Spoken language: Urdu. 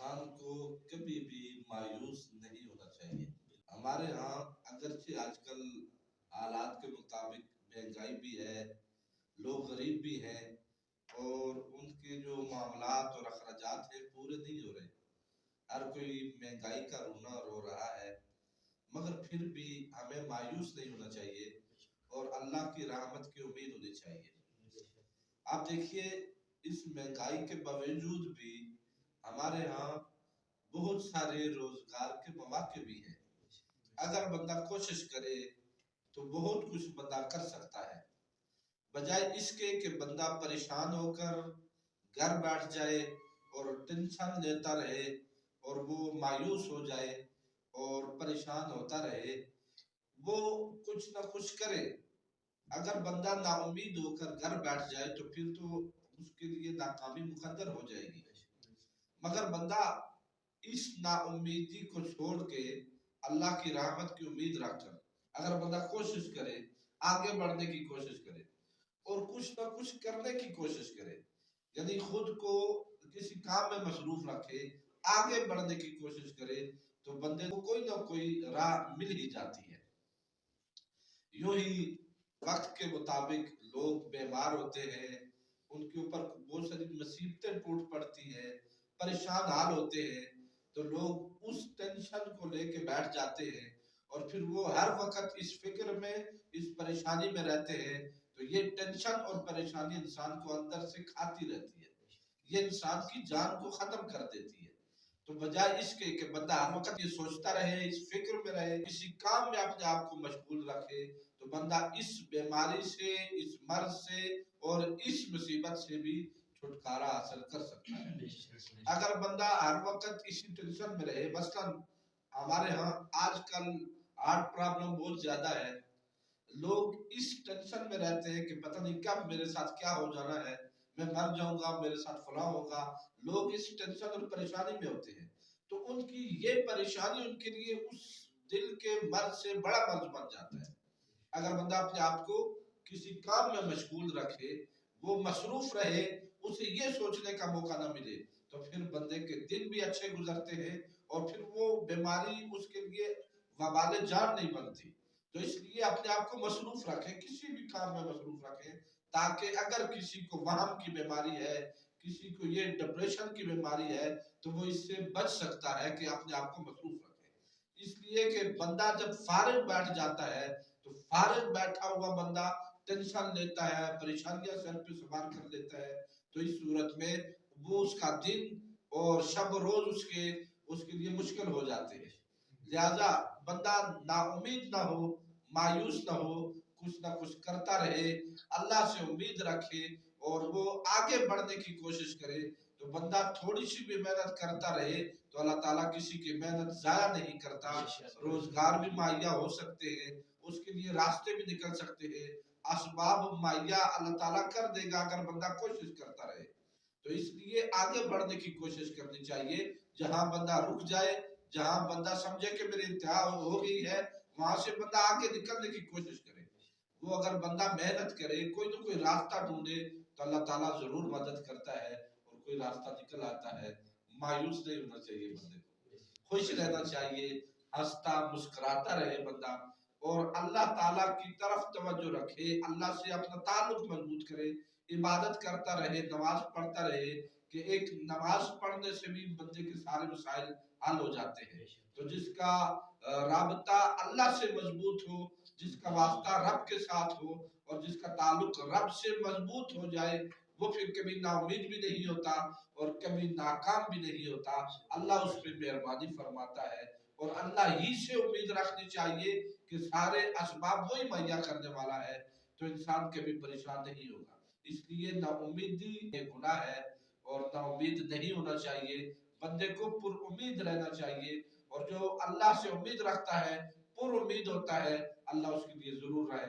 انسان کو کبھی بھی مایوس نہیں ہونا چاہیے۔ ہمارے ہاں اگرچہ آج کل حالات کے مطابق مہنگائی بھی ہے، لوگ غریب بھی ہیں، اور ان کے جو معاملات اور اخراجات ہیں پورے نہیں ہو رہے، ہر کوئی مہنگائی کا رونا رو رہا ہے، مگر پھر بھی ہمیں مایوس نہیں ہونا چاہیے اور اللہ کی رحمت کی امید ہونی چاہیے۔ آپ دیکھیے اس مہنگائی کے باوجود بھی ہمارے ہاں بہت سارے روزگار کے مواقع بھی ہیں۔ اگر بندہ کوشش کرے تو بہت کچھ بندہ کر سکتا ہے، بجائے اس کے کہ بندہ پریشان ہو کر گھر بیٹھ جائے اور ٹینشن لیتا رہے اور وہ مایوس ہو جائے اور پریشان ہوتا رہے، وہ کچھ نہ کچھ کرے۔ اگر بندہ نا امید ہو کر گھر بیٹھ جائے تو پھر تو اس کے لیے ناکامی مقدر ہو جائے گی۔ مگر بندہ اس نا امیدی کو چھوڑ کے اللہ کی رحمت کی امید رکھ کر اگر بندہ کوشش کرے، آگے بڑھنے کی کوشش کرے اور کچھ نہ کچھ کرنے کی کوشش کرے، یعنی خود کو کسی کام میں مصروف رکھے، آگے بڑھنے کی کوشش کرے، تو بندے کو کوئی نہ کوئی راہ مل ہی جاتی ہے۔ یوں ہی وقت کے مطابق لوگ بیمار ہوتے ہیں، ان کے اوپر بہت ساری مصیبتیں ٹوٹ پڑتی ہیں، پریشان حال ہوتے ہیں، تو لوگ اس ٹینشن کو لے کے بیٹھ جاتے ہیں اور پھر وہ ہر وقت اس فکر میں، اس پریشانی میں رہتے ہیں، تو یہ ٹینشن اور پریشانی انسان کو اندر سے کھاتی رہتی ہے، یہ انسان کی جان کو ختم کر دیتی ہے۔ تو بجائے اس کے کہ بندہ ہر وقت یہ سوچتا رہے، اس فکر میں رہے، کسی کام میں اپنے آپ کو مشغول رکھے، تو بندہ اس بیماری سے، اس مرض سے اور اس مصیبت سے بھی چھٹکارا حاصل کر سکتا ہے۔ اگر بندہ ہر وقت اسی ٹینشن میں رہے، مثلا ہمارے ہاں آج کل ہارٹ پرابلم بہت زیادہ ہے، لوگ اس ٹینشن میں رہتے ہیں کہ پتہ نہیں کب میرے ساتھ کیا ہو جانا ہے، میں مر جاؤں گا، میرے ساتھ فلاں ہوگا، لوگ اس ٹینشن اور پریشانی میں ہوتے ہیں، تو ان کی یہ پریشانی ان کے لیے اس دل کے مرض سے بڑا مرض بن جاتا ہے۔ اگر بندہ اپنے آپ کو کسی کام میں مشغول رکھے، وہ مصروف رہے، اسے یہ سوچنے کا موقع نہ ملے، تو پھر بندے کے دن بھی اچھے گزرتے ہیں اور پھر وہ بیماری اس کے لیے وبال جان نہیں بنتی۔ تو اس لیے اپنے آپ کو مصروف رکھیں، کسی بھی کام میں مصروف رکھیں، تاکہ اگر کسی کو وہم کی بیماری ہے، کسی کو یہ ڈپریشن کی بیماری ہے، تو وہ اس سے بچ سکتا ہے کہ اپنے آپ کو مصروف رکھے۔ اس لیے کہ بندہ جب فارغ بیٹھ جاتا ہے تو فارغ بیٹھا ہوا بندہ ٹینشن لیتا ہے، پریشانیاں سر پہ سوار کر لیتا ہے، تو اس صورت میں وہ اس کا دن اور شب روز اس کے لیے مشکل ہو جاتے ہیں۔ لہذا بندہ نا امید نہ ہو، مایوس نہ ہو، کچھ نہ کچھ کرتا رہے، اللہ سے امید رکھے اور وہ آگے بڑھنے کی کوشش کرے، تو بندہ تھوڑی سی بھی محنت کرتا رہے تو اللہ تعالیٰ کسی کی محنت ضائع نہیں کرتا، روزگار بھی مہیا ہو سکتے ہیں، اس کے لیے راستے بھی نکل سکتے ہیں، اسباب مہیا اللہ تعالیٰ کر دے گا اگر بندہ کوشش کرتا رہے۔ تو اس لیے آگے بڑھنے کی کوشش کرنی چاہیے، جہاں بندہ رک جائے، جہاں بندہ سمجھے کہ میری انتہا ہو گئی ہے، وہاں سے بندہ آگے نکلنے کی کوشش کرے۔ وہ اگر بندہ محنت کرے، کوئی نہ کوئی راستہ ڈھونڈے، تو اللہ تعالیٰ ضرور مدد کرتا ہے اور کوئی راستہ نکل آتا ہے۔ مایوس نہیں ہونا چاہیے بندے کو، خوش رہنا چاہیے، ہنستا مسکراتا رہے بندہ، اور اللہ تعالیٰ کی طرف توجہ رکھے، اللہ سے اپنا تعلق مضبوط کرے، عبادت کرتا رہے، نماز پڑھتا رہے، کہ ایک نماز پڑھنے سے بھی بندے کے سارے مسائل حل ہو جاتے ہیں۔ تو جس کا رابطہ اللہ سے مضبوط ہو، جس کا واسطہ رب کے ساتھ ہو اور جس کا تعلق رب سے مضبوط ہو جائے، وہ پھر کبھی نا امید بھی نہیں ہوتا اور کبھی ناکام بھی نہیں ہوتا۔ اللہ اس پہ مہربانی فرماتا ہے اور اللہ ہی سے امید رکھنی چاہیے کہ سارے اسباب وہی مہیا کرنے والا ہے، تو انسان کبھی پریشان نہیں ہوگا۔ اس لیے نا امیدی ایک گناہ ہے اور نا امید نہیں ہونا چاہیے، بندے کو پر امید رہنا چاہیے، اور جو اللہ سے امید رکھتا ہے، پر امید ہوتا ہے، اللہ اس کے لیے ضرور راہ